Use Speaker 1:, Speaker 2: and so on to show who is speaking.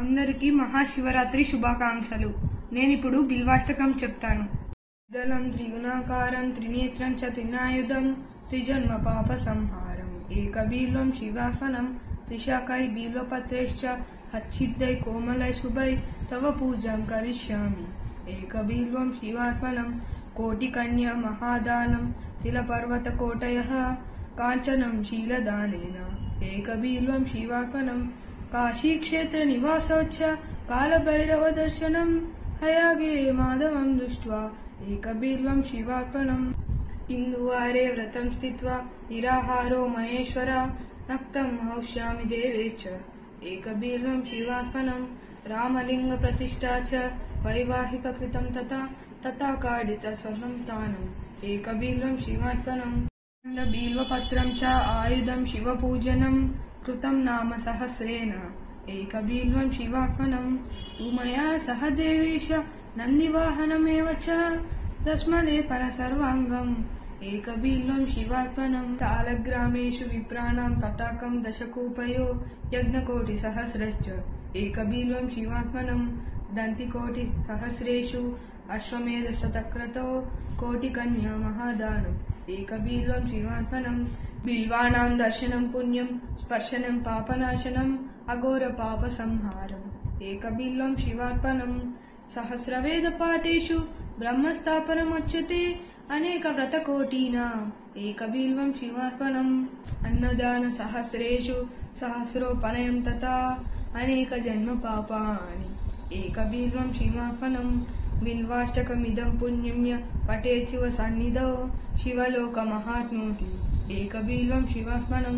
Speaker 1: అందరికీ మహాశివరాత్రి శుభాకాంక్షలు. నేనిప్పుడు బిల్వాష్టకం చెప్తాను. దళం త్రిగుణాకారం త్రినేత్రం చ త్రినాయుధం త్రిజన్మ పాప సంహారం ఏకబీల్వం శివార్పణం త్రిశాఖై బిల్వపత్రైశ్చ హచ్చిద్దై కోమలై శుభై తవ పూజం కరిష్యామి ఏకబీల్వం శివార్పణం కోటికన్యా మహాదానం తిలపర్వతకోటయః కాంచనం శీలదానేన ఏకబీల్వం శివార్పణం కాశీక్షేత్ర నివాసోచ్చ కాలభైరవ దర్శనం హయాగే మాధవం దృష్ట్వా ఏకబీల్వం శివార్పణం ఇందువారే వ్రతం స్థిత్వా నిరాహారో మహేశ్వర నక్తం హౌష్యామి దేవేచ్చ ఏకబీల్వం శివార్పణం రామలింగ ప్రతిష్ఠా చ వైవాహిక కృతం తథా కాడిత సంతానం ఏకబీల్వం శివార్పణం బిల్వపత్రం చ ఆయుధం శివపూజనం కృతం నామ సహస్రేణ ఏకబీల్వం శివార్పణం ఉమయా సహ దేవేశ నందివాహనమేవ చ దస్మలేపన సర్వాంగం ఏకబీల్వం శివార్పణం సాలగ్రామేషు విప్రాణాం తటాకం దశకూపయో యజ్ఞకోటి సహస్రశ్చ ఏకబీల్వం శివార్పణం దంతికోటి సహస్రేషు అశ్వమేధ శతక్రతో కోటికన్యా మహాదానం ఏకబీల్వం శివార్పణం బిల్వానాం దర్శనం పుణ్యం స్పర్శనం పాపనాశనం అఘోర పాప సంహారం ఏకబీల్వం శివార్పణం సహస్రవేద పాఠేషు బ్రహ్మస్థాపనముచ్యతే అనేక వ్రతకోటీనాం ఏకబీల్వం శివార్పణం అన్నదాన సహస్రేషు సహస్రోపనయం తథా అనేక జన్మ పాపాని ఏకబీల్వం శివార్పణం బిల్వాష్టకమిదం పుణ్యమ్య పఠేచివ సన్నిధౌ శివలోక మహాత్నోతి ఏకబీల్వం శివార్పణం